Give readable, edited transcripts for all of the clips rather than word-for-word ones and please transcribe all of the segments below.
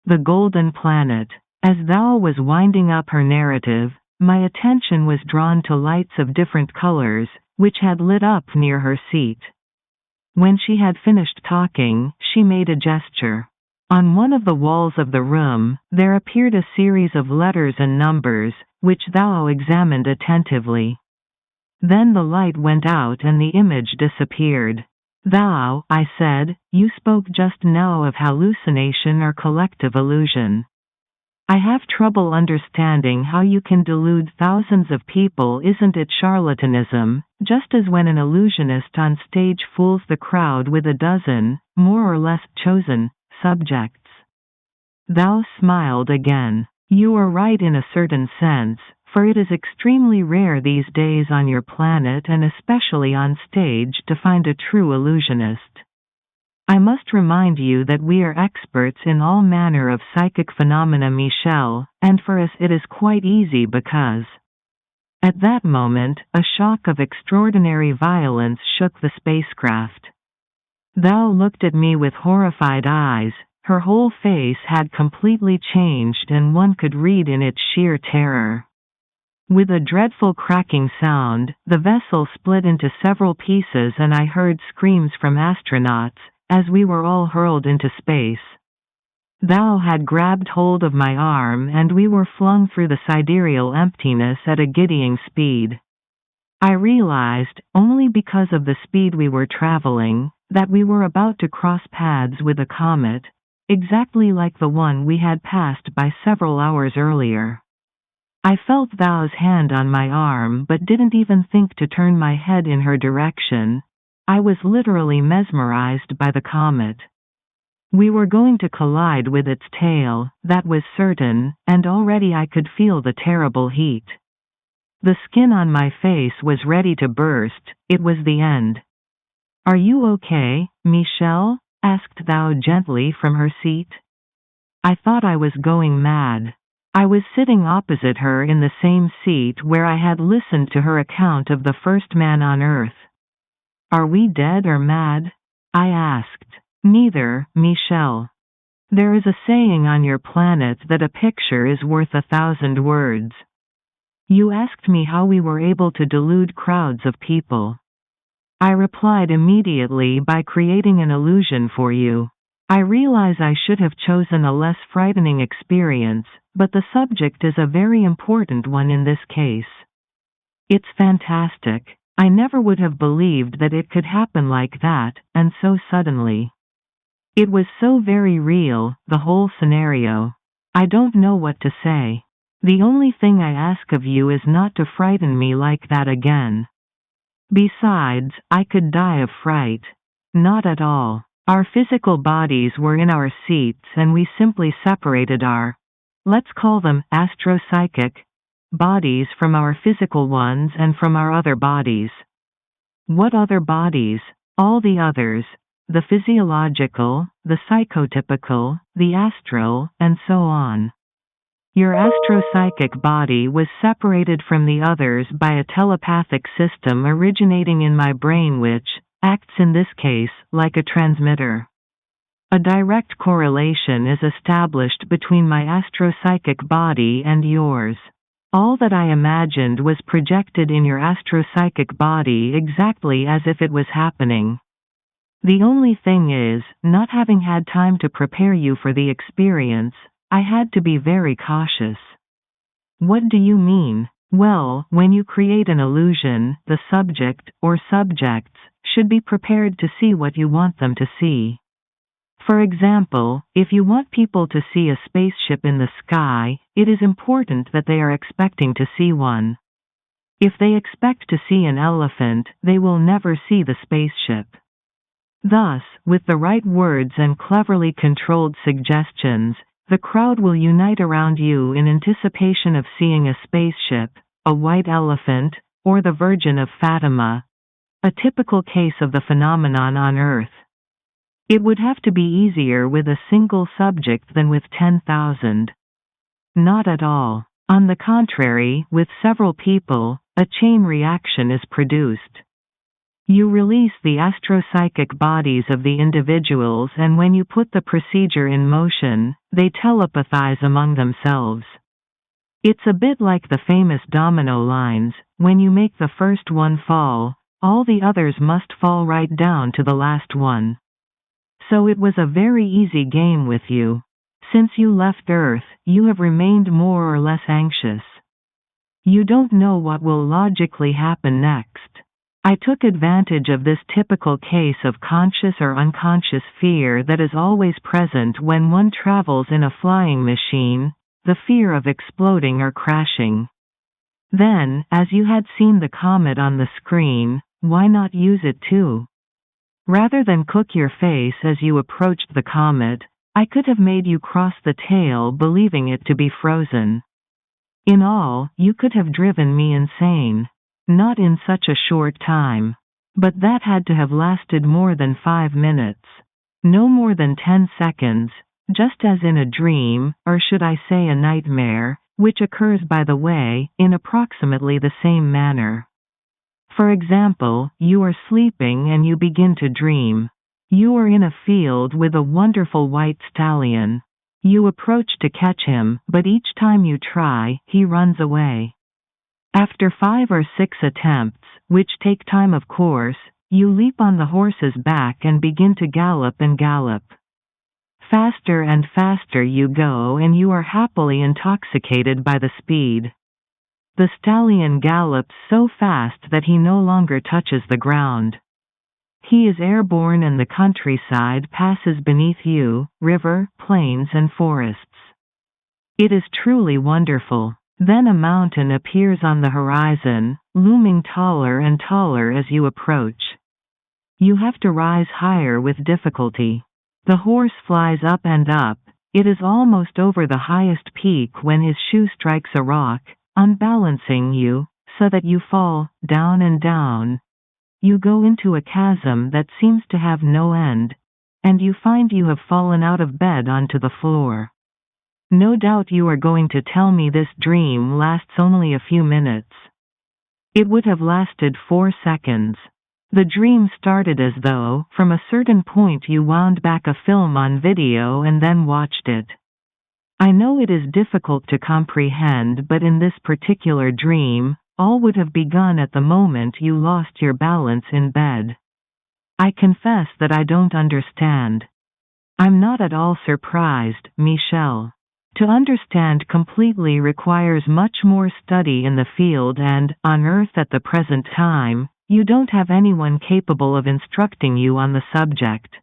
The Golden Planet. As Thou was winding up her narrative, my attention was drawn to lights of different colors, which had lit up near her seat. When she had finished talking, she made a gesture. On one of the walls of the room, there appeared a series of letters and numbers, which Thou examined attentively. Then the light went out and the image disappeared. Thou, I said, you spoke just now of hallucination or collective illusion. I have trouble understanding how you can delude thousands of people. Isn't it charlatanism, just as when an illusionist on stage fools the crowd with a dozen, more or less chosen, subjects? Thou smiled again. You are right in a certain sense, for it is extremely rare these days on your planet and especially on stage to find a true illusionist. I must remind you that we are experts in all manner of psychic phenomena, Michel, and for us it is quite easy because... At that moment, a shock of extraordinary violence shook the spacecraft. Thou looked at me with horrified eyes. Her whole face had completely changed and one could read in it sheer terror. With a dreadful cracking sound, the vessel split into several pieces and I heard screams from astronauts, as we were all hurled into space. Thou had grabbed hold of my arm and we were flung through the sidereal emptiness at a giddying speed. I realized, only because of the speed we were traveling, that we were about to cross paths with a comet, exactly like the one we had passed by several hours earlier. I felt Thou's hand on my arm but didn't even think to turn my head in her direction. I was literally mesmerized by the comet. We were going to collide with its tail, that was certain, and already I could feel the terrible heat. The skin on my face was ready to burst. It was the end. Are you okay, Michel? Asked Thou gently from her seat. I thought I was going mad. I was sitting opposite her in the same seat where I had listened to her account of the first man on Earth. Are we dead or mad? I asked. Neither, Michel. There is a saying on your planet that a picture is worth 1,000 words. You asked me how we were able to delude crowds of people. I replied immediately by creating an illusion for you. I realize I should have chosen a less frightening experience, but the subject is a very important one in this case. It's fantastic. I never would have believed that it could happen like that, and so suddenly. It was so very real, the whole scenario. I don't know what to say. The only thing I ask of you is not to frighten me like that again. Besides, I could die of fright. Not at all. Our physical bodies were in our seats and we simply separated our, let's call them astro-psychic, bodies from our physical ones and from our other bodies. What other bodies? All the others. The physiological, the psychotypical, the astral, and so on. Your astro-psychic body was separated from the others by a telepathic system originating in my brain which acts in this case like a transmitter. A direct correlation is established between my astro-psychic body and yours. All that I imagined was projected in your astro-psychic body exactly as if it was happening. The only thing is, not having had time to prepare you for the experience, I had to be very cautious. What do you mean? Well, when you create an illusion, the subject, or subjects, should be prepared to see what you want them to see. For example, if you want people to see a spaceship in the sky, it is important that they are expecting to see one. If they expect to see an elephant, they will never see the spaceship. Thus, with the right words and cleverly controlled suggestions, the crowd will unite around you in anticipation of seeing a spaceship, a white elephant, or the Virgin of Fatima, a typical case of the phenomenon on Earth. It would have to be easier with a single subject than with 10,000. Not at all. On the contrary, with several people, a chain reaction is produced. You release the astropsychic bodies of the individuals, and when you put the procedure in motion, they telepathize among themselves. It's a bit like the famous domino lines: when you make the first one fall, all the others must fall right down to the last one. So it was a very easy game with you. Since you left Earth, you have remained more or less anxious. You don't know what will logically happen next. I took advantage of this typical case of conscious or unconscious fear that is always present when one travels in a flying machine, the fear of exploding or crashing. Then, as you had seen the comet on the screen, why not use it too? Rather than cook your face as you approached the comet, I could have made you cross the tail believing it to be frozen. In all, you could have driven me insane. Not in such a short time. But that had to have lasted more than 5 minutes. No more than 10 seconds, just as in a dream, or should I say a nightmare, which occurs, by the way, in approximately the same manner. For example, you are sleeping and you begin to dream. You are in a field with a wonderful white stallion. You approach to catch him, but each time you try, he runs away. After 5 or 6 attempts, which take time of course, you leap on the horse's back and begin to gallop and gallop. Faster and faster you go, and you are happily intoxicated by the speed. The stallion gallops so fast that he no longer touches the ground. He is airborne and the countryside passes beneath you, river, plains and forests. It is truly wonderful. Then a mountain appears on the horizon, looming taller and taller as you approach. You have to rise higher with difficulty. The horse flies up and up. It is almost over the highest peak when his shoe strikes a rock, unbalancing you, so that you fall, down and down. You go into a chasm that seems to have no end, and you find you have fallen out of bed onto the floor. No doubt you are going to tell me this dream lasts only a few minutes. It would have lasted 4 seconds. The dream started as though, from a certain point, you wound back a film on video and then watched it. I know it is difficult to comprehend, but in this particular dream, all would have begun at the moment you lost your balance in bed. I confess that I don't understand. I'm not at all surprised, Michel. To understand completely requires much more study in the field, and, on Earth at the present time, you don't have anyone capable of instructing you on the subject.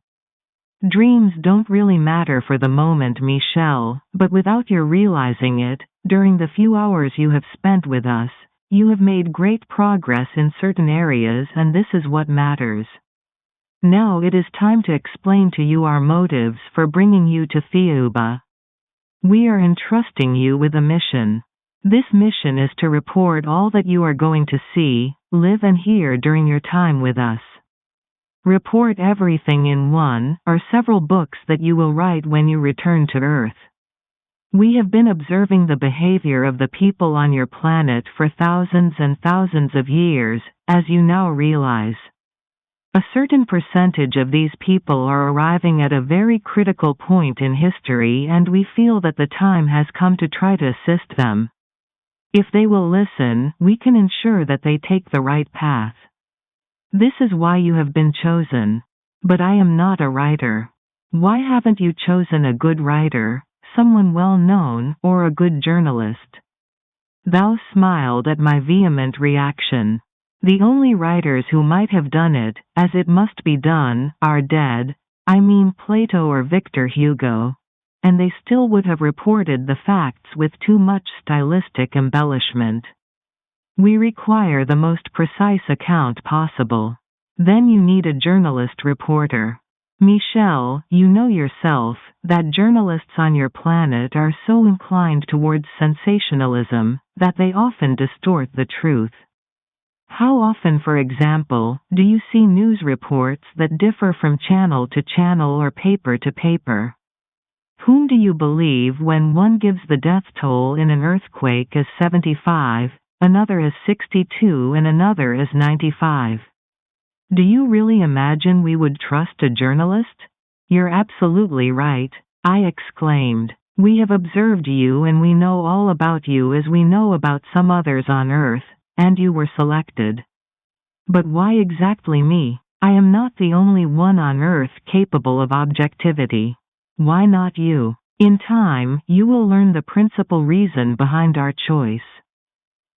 Dreams don't really matter for the moment, Michel, but without your realizing it, during the few hours you have spent with us, you have made great progress in certain areas, and this is what matters. Now it is time to explain to you our motives for bringing you to Thiaoouba. We are entrusting you with a mission. This mission is to report all that you are going to see, live and hear during your time with us. Report everything in one or several books that you will write when you return to Earth. We have been observing the behavior of the people on your planet for thousands and thousands of years, as you now realize. A certain percentage of these people are arriving at a very critical point in history, and we feel that the time has come to try to assist them. If they will listen, we can ensure that they take the right path. This is why you have been chosen. But I am not a writer. Why haven't you chosen a good writer, someone well known, or a good journalist? Thou smiled at my vehement reaction. The only writers who might have done it, as it must be done, are dead, I mean Plato or Victor Hugo, and they still would have reported the facts with too much stylistic embellishment. We require the most precise account possible. Then you need a journalist reporter. Michel, you know yourself that journalists on your planet are so inclined towards sensationalism that they often distort the truth. How often, for example, do you see news reports that differ from channel to channel or paper to paper? Whom do you believe when one gives the death toll in an earthquake as 75, another as 62 and another as 95? Do you really imagine we would trust a journalist? You're absolutely right, I exclaimed. We have observed you and we know all about you as we know about some others on Earth, and you were selected. But why exactly me? I am not the only one on Earth capable of objectivity. Why not you? In time, you will learn the principal reason behind our choice.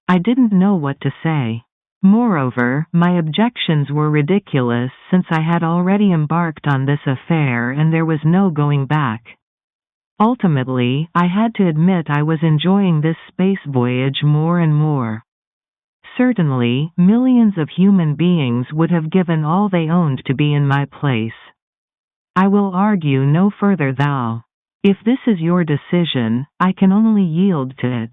I didn't know what to say. Moreover, my objections were ridiculous since I had already embarked on this affair and there was no going back. Ultimately, I had to admit I was enjoying this space voyage more and more. Certainly, millions of human beings would have given all they owned to be in my place. I will argue no further thou. If this is your decision, I can only yield to it.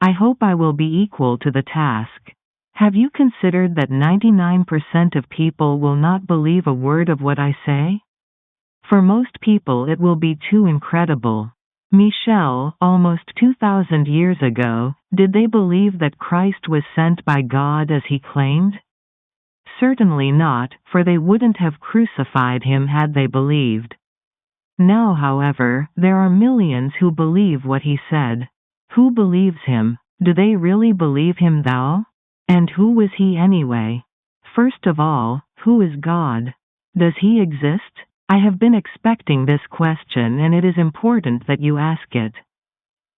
I hope I will be equal to the task. Have you considered that 99% of people will not believe a word of what I say? For most people it will be too incredible. Michel, almost 2,000 years ago, did they believe that Christ was sent by God as he claimed? Certainly not, for they wouldn't have crucified him had they believed. Now, however, there are millions who believe what he said. Who believes him? Do they really believe him thou? And who was he anyway? First of all, who is God? Does he exist? I have been expecting this question and it is important that you ask it.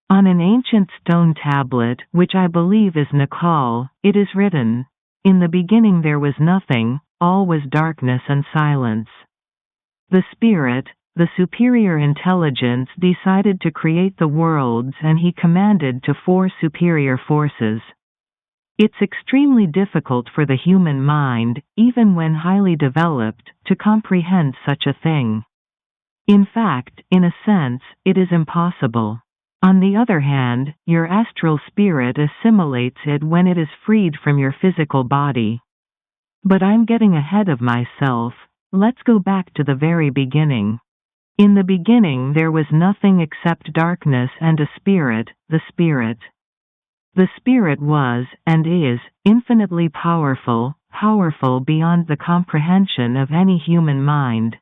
On an ancient stone tablet, which I believe is Nakal, it is written, "In the beginning there was nothing, all was darkness and silence." The Spirit, the superior intelligence, decided to create the worlds and he commanded to four superior forces. It's extremely difficult for the human mind, even when highly developed, to comprehend such a thing. In fact, in a sense, it is impossible. On the other hand, your astral spirit assimilates it when it is freed from your physical body. But I'm getting ahead of myself. Let's go back to the very beginning. In the beginning there was nothing except darkness and a spirit, the Spirit. The Spirit was, and is, infinitely powerful, powerful beyond the comprehension of any human mind.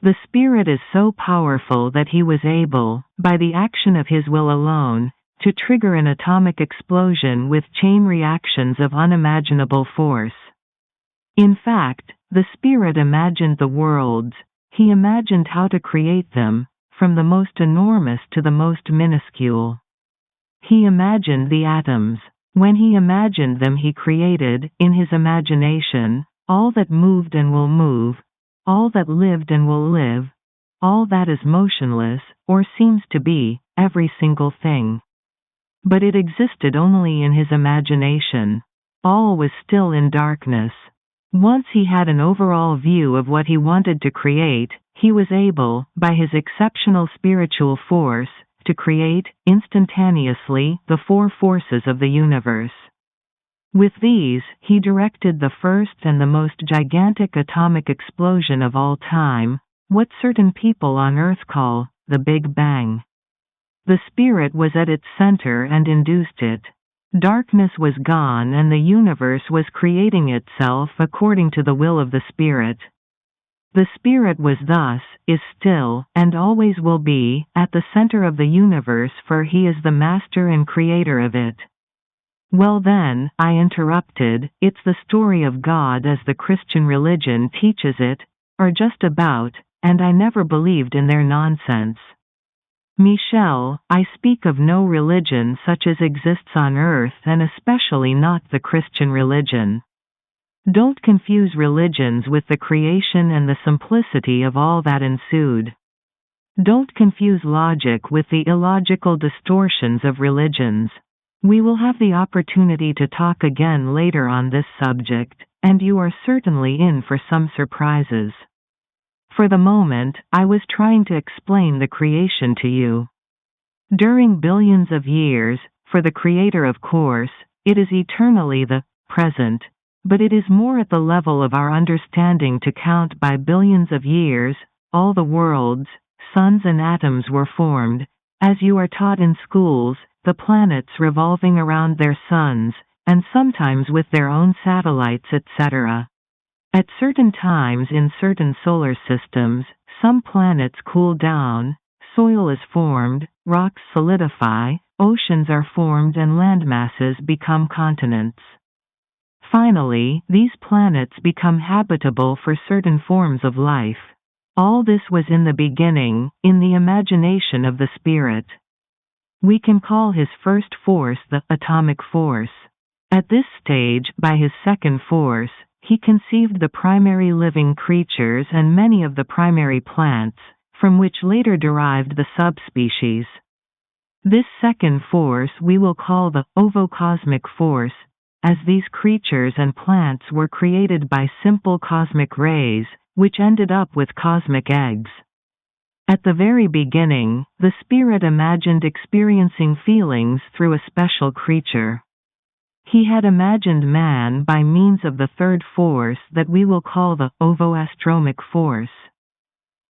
The Spirit is so powerful that he was able, by the action of his will alone, to trigger an atomic explosion with chain reactions of unimaginable force. In fact, the Spirit imagined the worlds, he imagined how to create them, from the most enormous to the most minuscule. He imagined the atoms. When he imagined them he created, in his imagination, all that moved and will move, all that lived and will live, all that is motionless, or seems to be, every single thing. But it existed only in his imagination. All was still in darkness. Once he had an overall view of what he wanted to create, he was able, by his exceptional spiritual force, to create, instantaneously, the four forces of the universe. With these, he directed the first and the most gigantic atomic explosion of all time, what certain people on Earth call, the Big Bang. The Spirit was at its center and induced it. Darkness was gone and the universe was creating itself according to the will of the Spirit. The Spirit was thus, is still, and always will be, at the center of the universe, for he is the master and creator of it. Well then, I interrupted, it's the story of God as the Christian religion teaches it, or just about, and I never believed in their nonsense. Michel, I speak of no religion such as exists on earth and especially not the Christian religion. Don't confuse religions with the creation and the simplicity of all that ensued. Don't confuse logic with the illogical distortions of religions. We will have the opportunity to talk again later on this subject, and you are certainly in for some surprises. For the moment, I was trying to explain the creation to you. During billions of years, for the Creator of course, it is eternally the present, but it is more at the level of our understanding to count by billions of years, all the worlds, suns and atoms were formed, as you are taught in schools, the planets revolving around their suns, and sometimes with their own satellites etc. At certain times in certain solar systems, some planets cool down, soil is formed, rocks solidify, oceans are formed and landmasses become continents. Finally, these planets become habitable for certain forms of life. All this was in the beginning, in the imagination of the spirit. We can call his first force the atomic force. At this stage, by his second force, he conceived the primary living creatures and many of the primary plants, from which later derived the subspecies. This second force we will call the ovocosmic force, as these creatures and plants were created by simple cosmic rays, which ended up with cosmic eggs. At the very beginning, the spirit imagined experiencing feelings through a special creature. He had imagined man by means of the third force that we will call the ovoastromic force.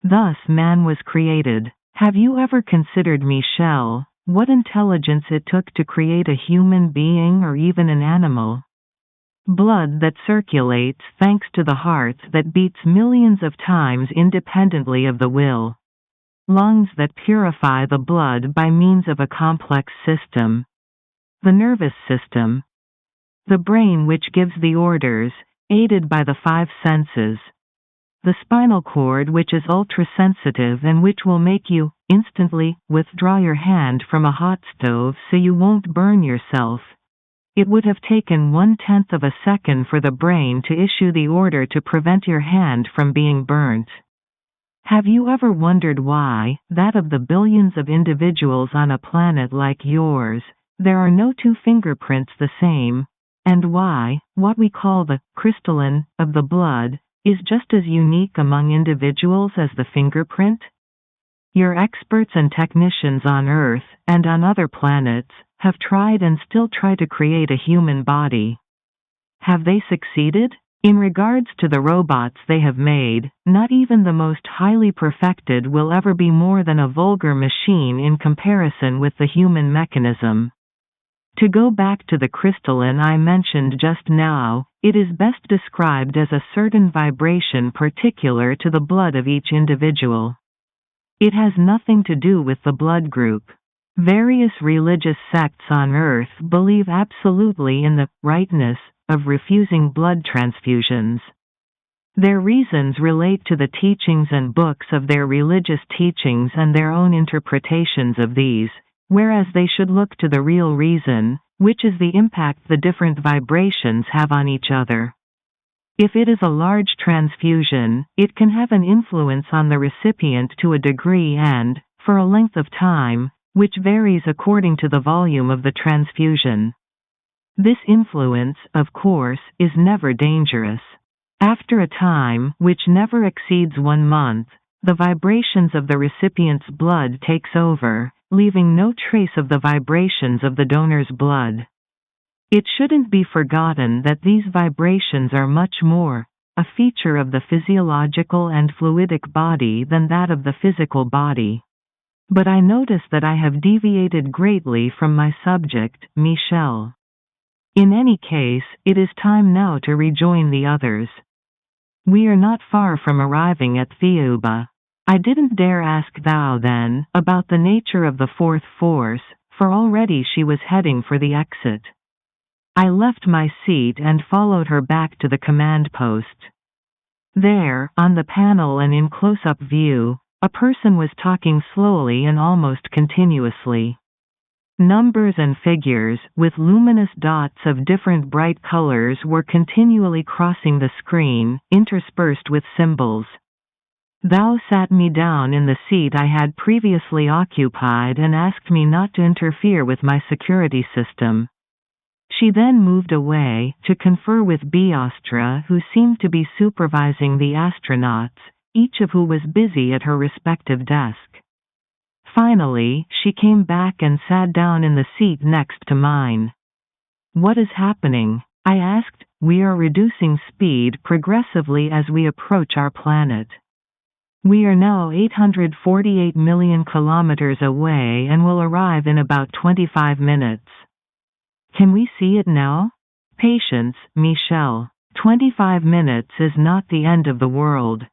Thus man was created. Have you ever considered, Michel, what intelligence it took to create a human being or even an animal? Blood that circulates thanks to the heart that beats millions of times independently of the will. Lungs that purify the blood by means of a complex system. The nervous system. The brain which gives the orders, aided by the five senses. The spinal cord which is ultra-sensitive and which will make you, instantly, withdraw your hand from a hot stove so you won't burn yourself. It would have taken 1/10 of a second for the brain to issue the order to prevent your hand from being burnt. Have you ever wondered why, that of the billions of individuals on a planet like yours, there are no two fingerprints the same? And why, what we call the crystalline of the blood, is just as unique among individuals as the fingerprint? Your experts and technicians on Earth, and on other planets, have tried and still try to create a human body. Have they succeeded? In regards to the robots they have made, not even the most highly perfected will ever be more than a vulgar machine in comparison with the human mechanism. To go back to the crystalline I mentioned just now, it is best described as a certain vibration particular to the blood of each individual. It has nothing to do with the blood group. Various religious sects on Earth believe absolutely in the rightness of refusing blood transfusions. Their reasons relate to the teachings and books of their religious teachings and their own interpretations of these, whereas they should look to the real reason, which is the impact the different vibrations have on each other. If it is a large transfusion, it can have an influence on the recipient to a degree and, for a length of time, which varies according to the volume of the transfusion. This influence, of course, is never dangerous. After a time, which never exceeds 1 month, the vibrations of the recipient's blood takes over, leaving no trace of the vibrations of the donor's blood. It shouldn't be forgotten that these vibrations are much more a feature of the physiological and fluidic body than that of the physical body. But I notice that I have deviated greatly from my subject, Michel. In any case, it is time now to rejoin the others. We are not far from arriving at Thiaoouba. I didn't dare ask thou then about the nature of the fourth force, for already she was heading for the exit. I left my seat and followed her back to the command post. There, on the panel and in close-up view, a person was talking slowly and almost continuously. Numbers and figures, with luminous dots of different bright colors, were continually crossing the screen, interspersed with symbols. Thou sat me down in the seat I had previously occupied and asked me not to interfere with my security system. She then moved away, to confer with Biostra, who seemed to be supervising the astronauts, each of who was busy at her respective desk. Finally, she came back and sat down in the seat next to mine. What is happening? I asked. We are reducing speed progressively as we approach our planet. We are now 848 million kilometers away and will arrive in about 25 minutes. Can we see it now? Patience, Michel. 25 minutes is not the end of the world.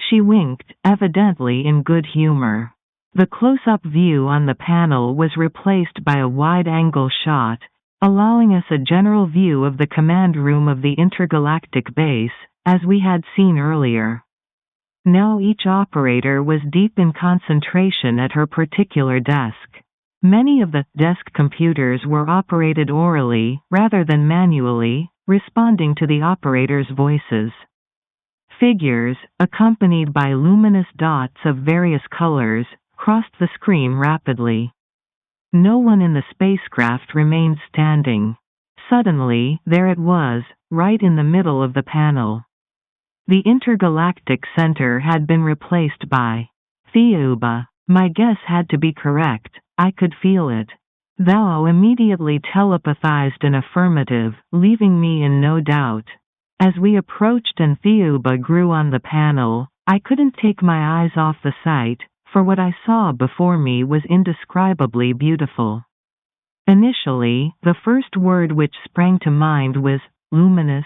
She winked, evidently in good humor. The close-up view on the panel was replaced by a wide-angle shot, allowing us a general view of the command room of the intergalactic base, as we had seen earlier. Now each operator was deep in concentration at her particular desk. Many of the desk computers were operated orally, rather than manually, responding to the operators' voices. Figures, accompanied by luminous dots of various colors, crossed the screen rapidly. No one in the spacecraft remained standing. Suddenly, there it was, right in the middle of the panel. The intergalactic center had been replaced by Thiaoouba. My guess had to be correct. I could feel it. Thou immediately telepathized an affirmative, leaving me in no doubt. As we approached and Thiaoouba grew on the panel, I couldn't take my eyes off the sight, for what I saw before me was indescribably beautiful. Initially, the first word which sprang to mind was luminous.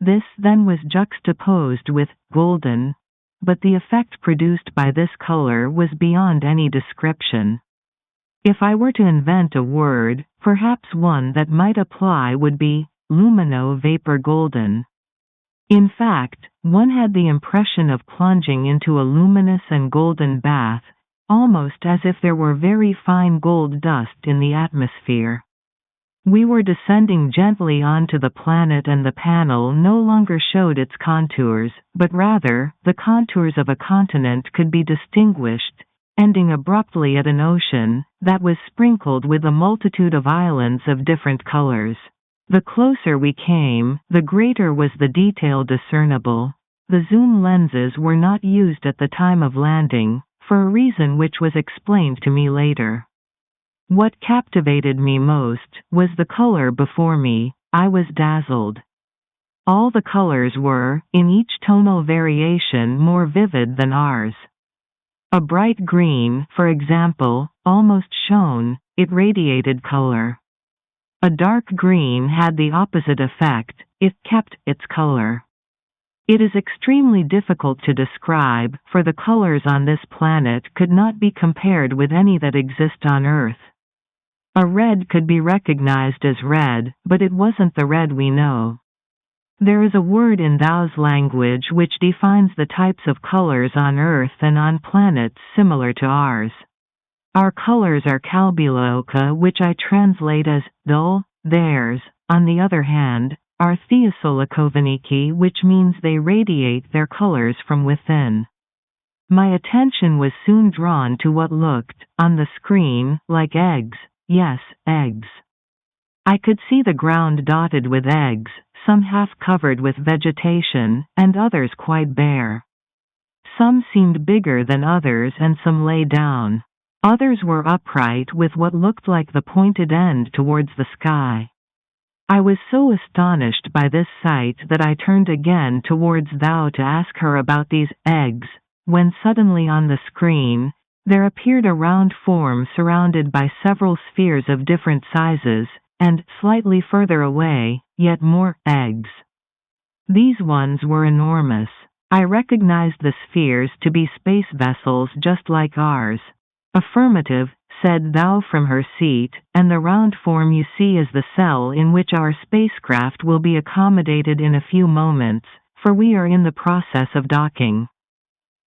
This then was juxtaposed with golden, but the effect produced by this color was beyond any description. If I were to invent a word, perhaps one that might apply would be lumino-vapor golden. In fact, one had the impression of plunging into a luminous and golden bath, almost as if there were very fine gold dust in the atmosphere. We were descending gently onto the planet and the panel no longer showed its contours, but rather, the contours of a continent could be distinguished, ending abruptly at an ocean that was sprinkled with a multitude of islands of different colors. The closer we came, the greater was the detail discernible. The zoom lenses were not used at the time of landing, for a reason which was explained to me later. What captivated me most was the color before me. I was dazzled. All the colors were, in each tonal variation, more vivid than ours. A bright green, for example, almost shone, it radiated color. A dark green had the opposite effect, it kept its color. It is extremely difficult to describe, for the colors on this planet could not be compared with any that exist on Earth. A red could be recognized as red, but it wasn't the red we know. There is a word in Thou's language which defines the types of colors on Earth and on planets similar to ours. Our colors are kalbiloka, which I translate as dull. Theirs, on the other hand, are theosolokovaniki, which means they radiate their colors from within. My attention was soon drawn to what looked, on the screen, like eggs. Yes, eggs. I could see the ground dotted with eggs, some half covered with vegetation, and others quite bare. Some seemed bigger than others and some lay down. Others were upright with what looked like the pointed end towards the sky. I was so astonished by this sight that I turned again towards Thou to ask her about these eggs, when suddenly on the screen, there appeared a round form surrounded by several spheres of different sizes, and, slightly further away, yet more eggs. These ones were enormous. I recognized the spheres to be space vessels just like ours. Affirmative, said Thou from her seat, and the round form you see is the cell in which our spacecraft will be accommodated in a few moments, for we are in the process of docking.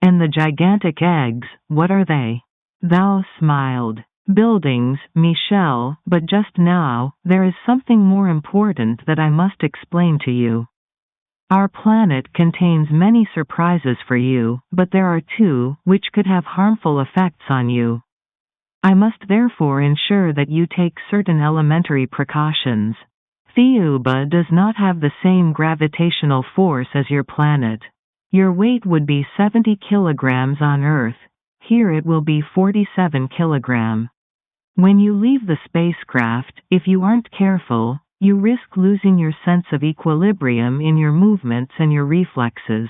And the gigantic eggs, what are they? Thou smiled. Buildings, Michel, but just now, there is something more important that I must explain to you. Our planet contains many surprises for you, but there are two which could have harmful effects on you. I must therefore ensure that you take certain elementary precautions. Thiaoouba does not have the same gravitational force as your planet. Your weight would be 70 kilograms on Earth. Here it will be 47 kilograms. When you leave the spacecraft, if you aren't careful, you risk losing your sense of equilibrium in your movements and your reflexes.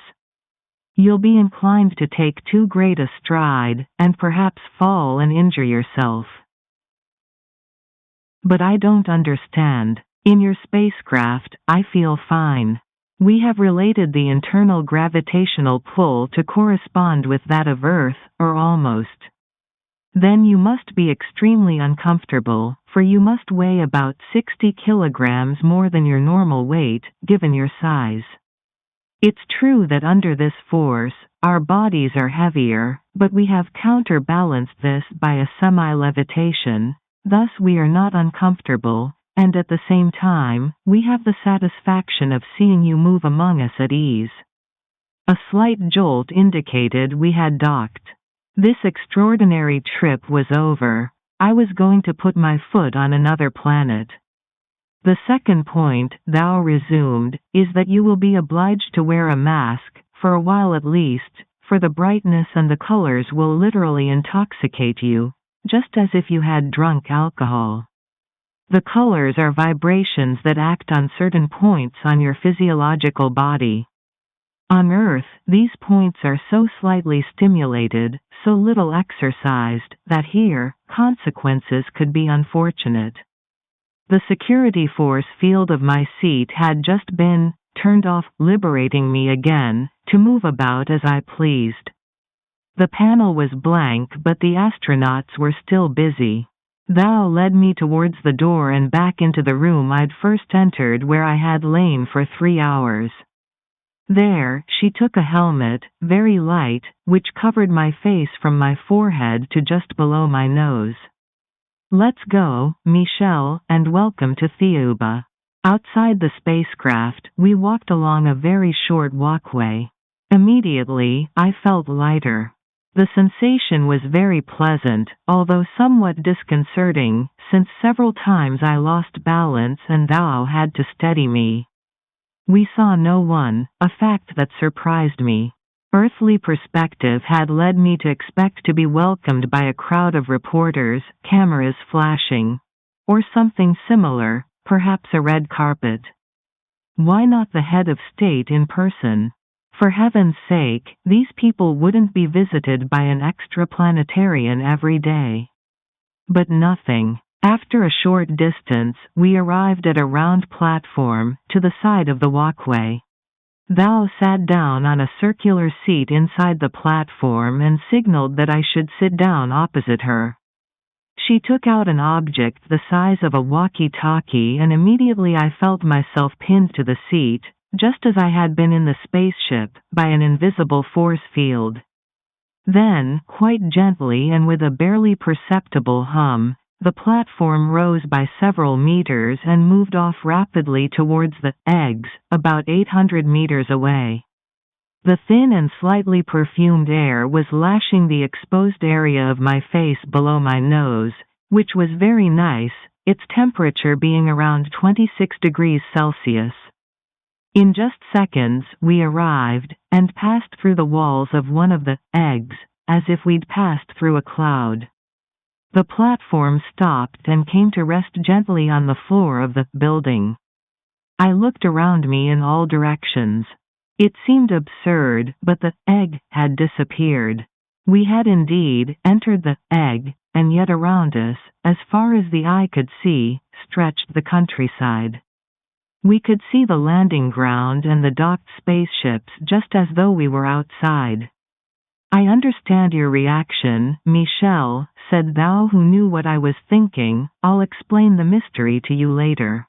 You'll be inclined to take too great a stride, and perhaps fall and injure yourself. But I don't understand. In your spacecraft, I feel fine. We have related the internal gravitational pull to correspond with that of Earth, or almost. Then you must be extremely uncomfortable, for you must weigh about 60 kilograms more than your normal weight, given your size. It's true that under this force, our bodies are heavier, but we have counterbalanced this by a semi-levitation, thus we are not uncomfortable, and at the same time, we have the satisfaction of seeing you move among us at ease. A slight jolt indicated we had docked. This extraordinary trip was over. I was going to put my foot on another planet. The second point, thou resumed, is that you will be obliged to wear a mask, for a while at least, for the brightness and the colors will literally intoxicate you, just as if you had drunk alcohol. The colors are vibrations that act on certain points on your physiological body. On Earth, these points are so slightly stimulated, so little exercised, that here, consequences could be unfortunate. The security force field of my seat had just been turned off, liberating me again, to move about as I pleased. The panel was blank, but the astronauts were still busy. Thou led me towards the door and back into the room I'd first entered, where I had lain for 3 hours. There, she took a helmet, very light, which covered my face from my forehead to just below my nose. Let's go, Michel, and welcome to Thiaoouba. Outside the spacecraft, we walked along a very short walkway. Immediately, I felt lighter. The sensation was very pleasant, although somewhat disconcerting, since several times I lost balance and thou had to steady me. We saw no one, a fact that surprised me. Earthly perspective had led me to expect to be welcomed by a crowd of reporters, cameras flashing. Or something similar, perhaps a red carpet. Why not the head of state in person? For heaven's sake, these people wouldn't be visited by an extraplanetarian every day. But nothing. After a short distance, we arrived at a round platform, to the side of the walkway. Thou sat down on a circular seat inside the platform and signaled that I should sit down opposite her. She took out an object the size of a walkie-talkie, and immediately I felt myself pinned to the seat, just as I had been in the spaceship, by an invisible force field. Then, quite gently and with a barely perceptible hum, the platform rose by several meters and moved off rapidly towards the eggs, about 800 meters away. The thin and slightly perfumed air was lashing the exposed area of my face below my nose, which was very nice, its temperature being around 26 degrees Celsius. In just seconds, we arrived, and passed through the walls of one of the eggs, as if we'd passed through a cloud. The platform stopped and came to rest gently on the floor of the building. I looked around me in all directions. It seemed absurd, but the egg had disappeared. We had indeed entered the egg, and yet around us, as far as the eye could see, stretched the countryside. We could see the landing ground and the docked spaceships just as though we were outside. I understand your reaction, Michel, said thou, who knew what I was thinking. I'll explain the mystery to you later.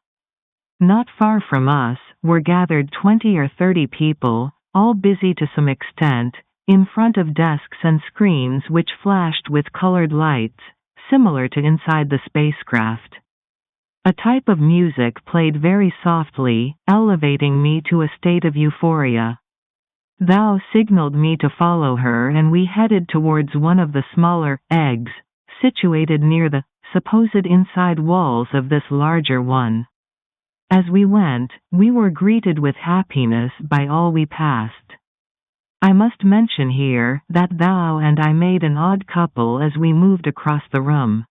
Not far from us were gathered 20 or 30 people, all busy to some extent, in front of desks and screens which flashed with colored lights, similar to inside the spacecraft. A type of music played very softly, elevating me to a state of euphoria. Thou signaled me to follow her, and we headed towards one of the smaller eggs, situated near the supposed inside walls of this larger one. As we went, we were greeted with happiness by all we passed. I must mention here that thou and I made an odd couple as we moved across the room.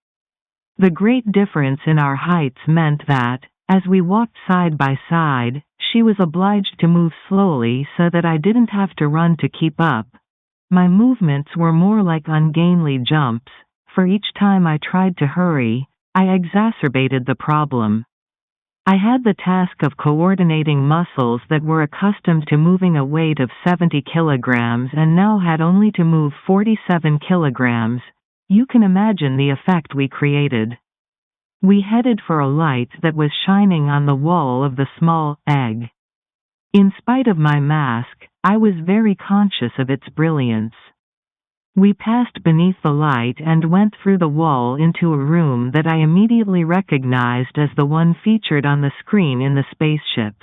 The great difference in our heights meant that, as we walked side by side, she was obliged to move slowly so that I didn't have to run to keep up. My movements were more like ungainly jumps, for each time I tried to hurry, I exacerbated the problem. I had the task of coordinating muscles that were accustomed to moving a weight of 70 kilograms and now had only to move 47 kilograms. You can imagine the effect we created. We headed for a light that was shining on the wall of the small egg. In spite of my mask, I was very conscious of its brilliance. We passed beneath the light and went through the wall into a room that I immediately recognized as the one featured on the screen in the spaceship.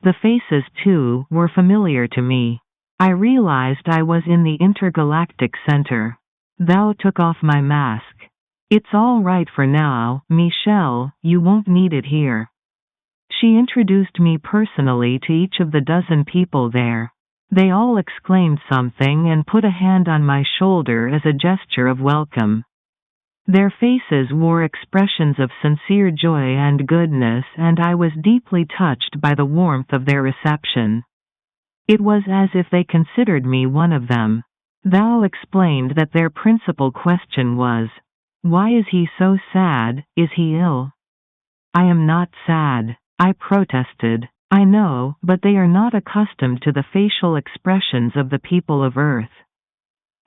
The faces, too, were familiar to me. I realized I was in the intergalactic center. Thou took off my mask. It's all right for now, Michel, you won't need it here. She introduced me personally to each of the dozen people there. They all exclaimed something and put a hand on my shoulder as a gesture of welcome. Their faces wore expressions of sincere joy and goodness, and I was deeply touched by the warmth of their reception. It was as if they considered me one of them. Thou explained that their principal question was, "Why is he so sad? Is he ill?" "I am not sad," I protested. "I know, but they are not accustomed to the facial expressions of the people of Earth.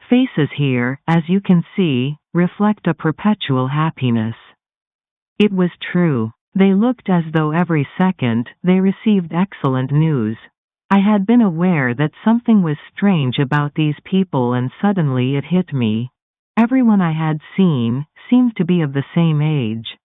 Faces here, as you can see, reflect a perpetual happiness." It was true. They looked as though every second they received excellent news. I had been aware that something was strange about these people, and suddenly it hit me. Everyone I had seen seemed to be of the same age.